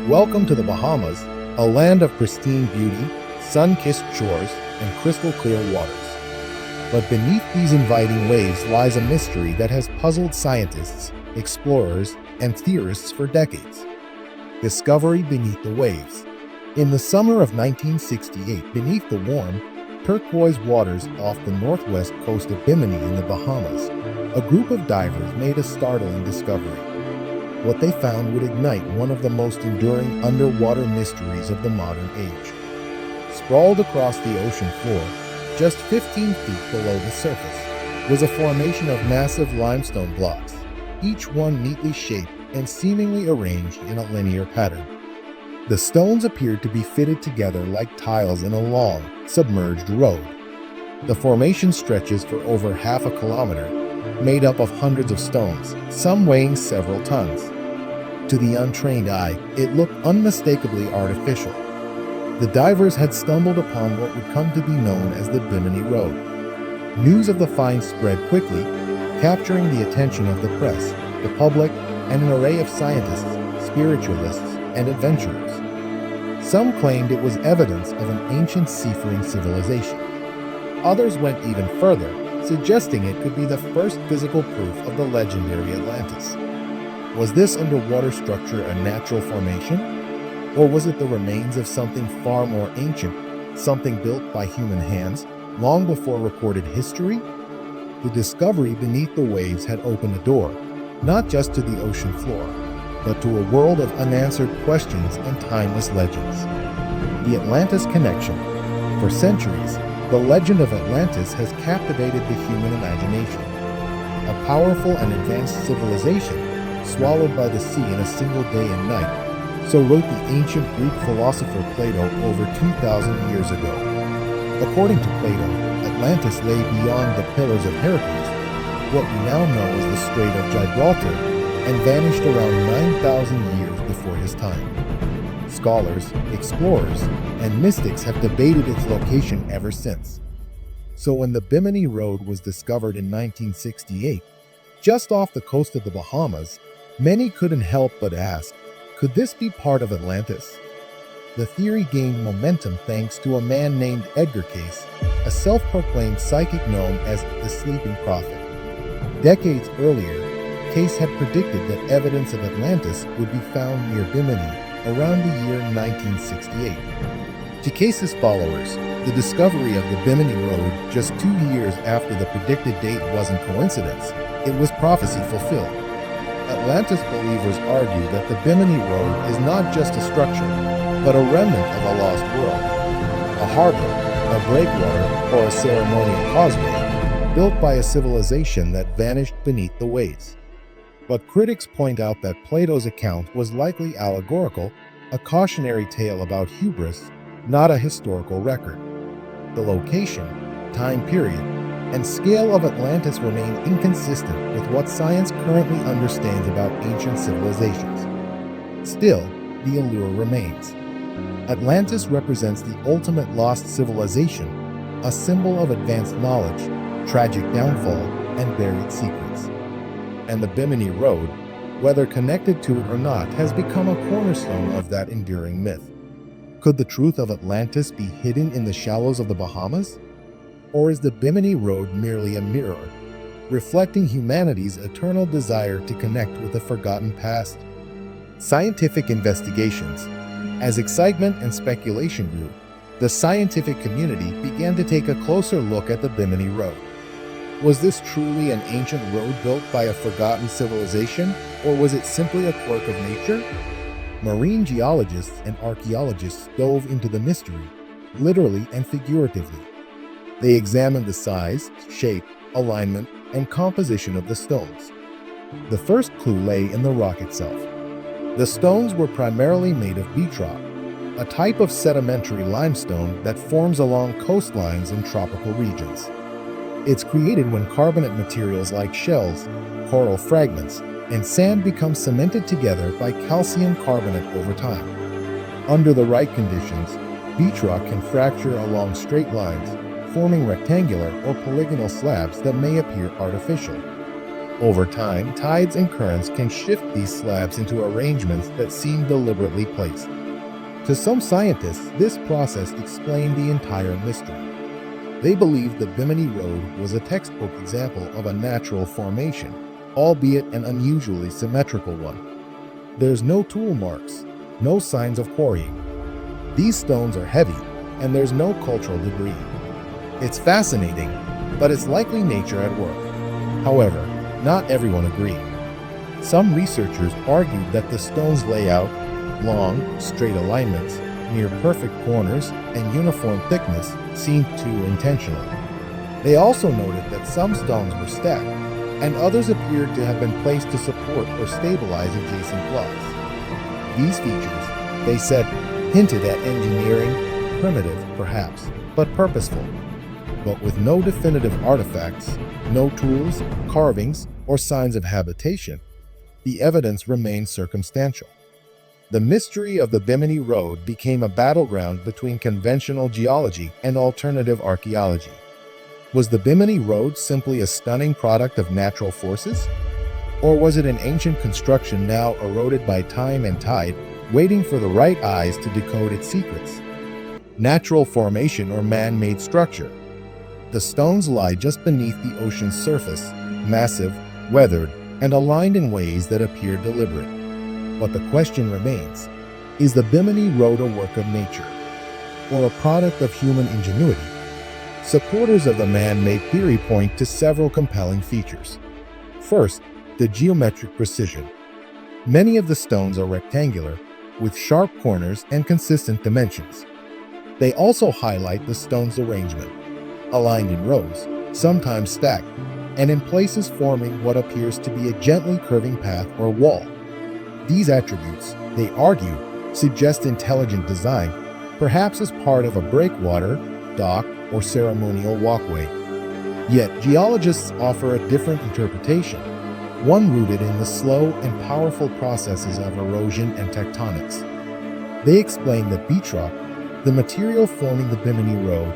Welcome to the Bahamas, a land of pristine beauty, sun-kissed shores, and crystal-clear waters. But beneath these inviting waves lies a mystery that has puzzled scientists, explorers, and theorists for decades. Discovery beneath the waves. In the summer of 1968, beneath the warm, turquoise waters off the northwest coast of Bimini in the Bahamas, a group of divers made a startling discovery. What they found would ignite one of the most enduring underwater mysteries of the modern age. Sprawled across the ocean floor, just 15 feet below the surface, was a formation of massive limestone blocks, each one neatly shaped and seemingly arranged in a linear pattern. The stones appeared to be fitted together like tiles in a long, submerged road. The formation stretches for over half a kilometer, made up of hundreds of stones, some weighing several tons. To the untrained eye, it looked unmistakably artificial. The divers had stumbled upon what would come to be known as the Bimini Road. News of the find spread quickly, capturing the attention of the press, the public, and an array of scientists, spiritualists, and adventurers. Some claimed it was evidence of an ancient seafaring civilization. Others went even further, suggesting it could be the first physical proof of the legendary Atlantis. Was this underwater structure a natural formation? Or was it the remains of something far more ancient, something built by human hands, long before recorded history? The discovery beneath the waves had opened a door, not just to the ocean floor, but to a world of unanswered questions and timeless legends. The Atlantis connection. For centuries, the legend of Atlantis has captivated the human imagination. A powerful and advanced civilization, swallowed by the sea in a single day and night, so wrote the ancient Greek philosopher Plato over 2,000 years ago. According to Plato, Atlantis lay beyond the Pillars of Heracles, what we now know as the Strait of Gibraltar, and vanished around 9,000 years before his time. Scholars, explorers, and mystics have debated its location ever since. So when the Bimini Road was discovered in 1968, just off the coast of the Bahamas, many couldn't help but ask, could this be part of Atlantis? The theory gained momentum thanks to a man named Edgar Cayce, a self-proclaimed psychic known as the Sleeping Prophet. Decades earlier, Cayce had predicted that evidence of Atlantis would be found near Bimini around the year 1968. To Cayce's followers, the discovery of the Bimini Road just 2 years after the predicted date wasn't coincidence, it was prophecy fulfilled. Atlantis believers argue that the Bimini Road is not just a structure, but a remnant of a lost world. A harbor, a breakwater, or a ceremonial causeway, built by a civilization that vanished beneath the waves. But critics point out that Plato's account was likely allegorical, a cautionary tale about hubris, not a historical record. The location, time period, and scale of Atlantis remain inconsistent with what science currently understands about ancient civilizations. Still, the allure remains. Atlantis represents the ultimate lost civilization, a symbol of advanced knowledge, tragic downfall, and buried secrets. And the Bimini Road, whether connected to it or not, has become a cornerstone of that enduring myth. Could the truth of Atlantis be hidden in the shallows of the Bahamas? Or is the Bimini Road merely a mirror, reflecting humanity's eternal desire to connect with a forgotten past? Scientific investigations. As excitement and speculation grew, the scientific community began to take a closer look at the Bimini Road. Was this truly an ancient road built by a forgotten civilization, or was it simply a quirk of nature? Marine geologists and archaeologists dove into the mystery, literally and figuratively. They examined the size, shape, alignment, and composition of the stones. The first clue lay in the rock itself. The stones were primarily made of beach rock, a type of sedimentary limestone that forms along coastlines in tropical regions. It's created when carbonate materials like shells, coral fragments, and sand become cemented together by calcium carbonate over time. Under the right conditions, beach rock can fracture along straight lines, forming rectangular or polygonal slabs that may appear artificial. Over time, tides and currents can shift these slabs into arrangements that seem deliberately placed. To some scientists, this process explained the entire mystery. They believe the Bimini Road was a textbook example of a natural formation, albeit an unusually symmetrical one. There's no tool marks, no signs of quarrying. These stones are heavy, and there's no cultural debris. It's fascinating, but it's likely nature at work. However, not everyone agreed. Some researchers argued that the stones lay out long, straight alignments, near perfect corners, and uniform thickness seemed too intentional. They also noted that some stones were stacked, and others appeared to have been placed to support or stabilize adjacent blocks. These features, they said, hinted at engineering, primitive perhaps, but purposeful. But with no definitive artifacts, no tools, carvings, or signs of habitation, the evidence remained circumstantial. The mystery of the Bimini Road became a battleground between conventional geology and alternative archaeology. Was the Bimini Road simply a stunning product of natural forces? Or was it an ancient construction now eroded by time and tide, waiting for the right eyes to decode its secrets? Natural formation or man-made structure? The stones lie just beneath the ocean's surface, massive, weathered, and aligned in ways that appear deliberate. But the question remains, is the Bimini Road a work of nature, or a product of human ingenuity? Supporters of the man-made theory point to several compelling features. First, the geometric precision. Many of the stones are rectangular, with sharp corners and consistent dimensions. They also highlight the stone's arrangement, aligned in rows, sometimes stacked, and in places forming what appears to be a gently curving path or wall. These attributes, they argue, suggest intelligent design, perhaps as part of a breakwater, dock, or ceremonial walkway. Yet geologists offer a different interpretation, one rooted in the slow and powerful processes of erosion and tectonics. They explain that beach rock, the material forming the Bimini Road,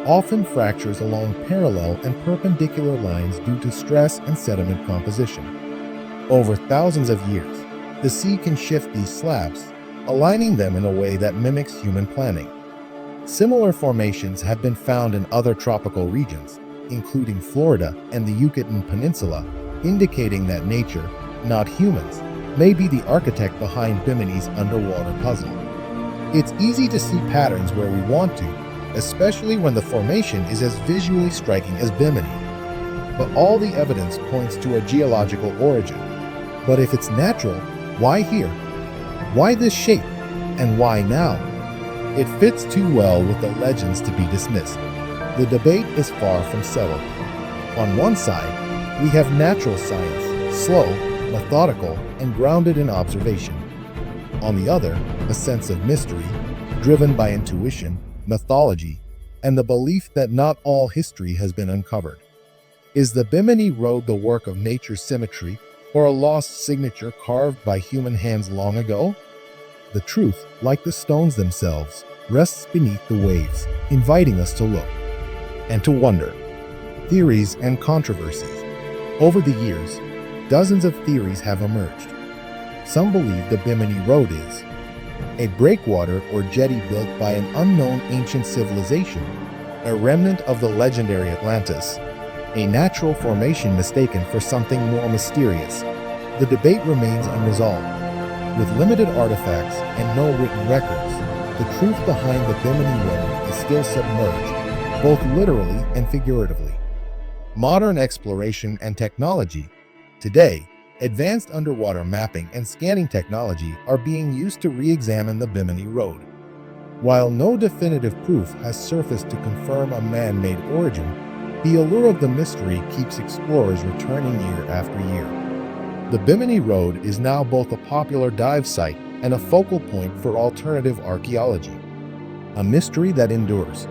often fractures along parallel and perpendicular lines due to stress and sediment composition. Over thousands of years, the sea can shift these slabs, aligning them in a way that mimics human planning. Similar formations have been found in other tropical regions, including Florida and the Yucatan Peninsula, indicating that nature, not humans, may be the architect behind Bimini's underwater puzzle. It's easy to see patterns where we want to, especially when the formation is as visually striking as Bimini. But all the evidence points to a geological origin. But if it's natural, why here? Why this shape? And why now? It fits too well with the legends to be dismissed. The debate is far from settled. On one side, we have natural science, slow, methodical, and grounded in observation. On the other, a sense of mystery, driven by intuition, mythology, and the belief that not all history has been uncovered. Is the Bimini Road the work of nature's symmetry, or a lost signature carved by human hands long ago? The truth, like the stones themselves, rests beneath the waves, inviting us to look and to wonder. Theories and controversies. Over the years, dozens of theories have emerged. Some believe the Bimini Road is a breakwater or jetty built by an unknown ancient civilization, a remnant of the legendary Atlantis, a natural formation mistaken for something more mysterious. The debate remains unresolved. With limited artifacts and no written records, the truth behind the Bimini Road is still submerged, both literally and figuratively. Modern exploration and technology. Today, advanced underwater mapping and scanning technology are being used to re-examine the Bimini Road. While no definitive proof has surfaced to confirm a man-made origin, the allure of the mystery keeps explorers returning year after year. The Bimini Road is now both a popular dive site and a focal point for alternative archaeology. A mystery that endures.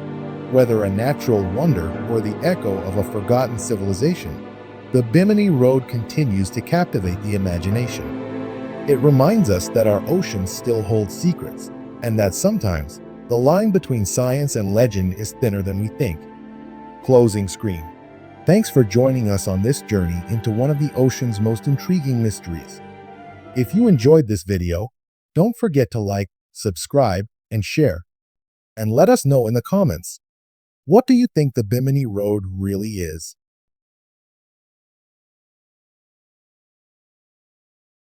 Whether a natural wonder or the echo of a forgotten civilization, the Bimini Road continues to captivate the imagination. It reminds us that our oceans still hold secrets, and that sometimes the line between science and legend is thinner than we think. Closing screen. Thanks for joining us on this journey into one of the ocean's most intriguing mysteries. If you enjoyed this video, don't forget to like, subscribe, and share. And let us know in the comments, what do you think the Bimini Road really is?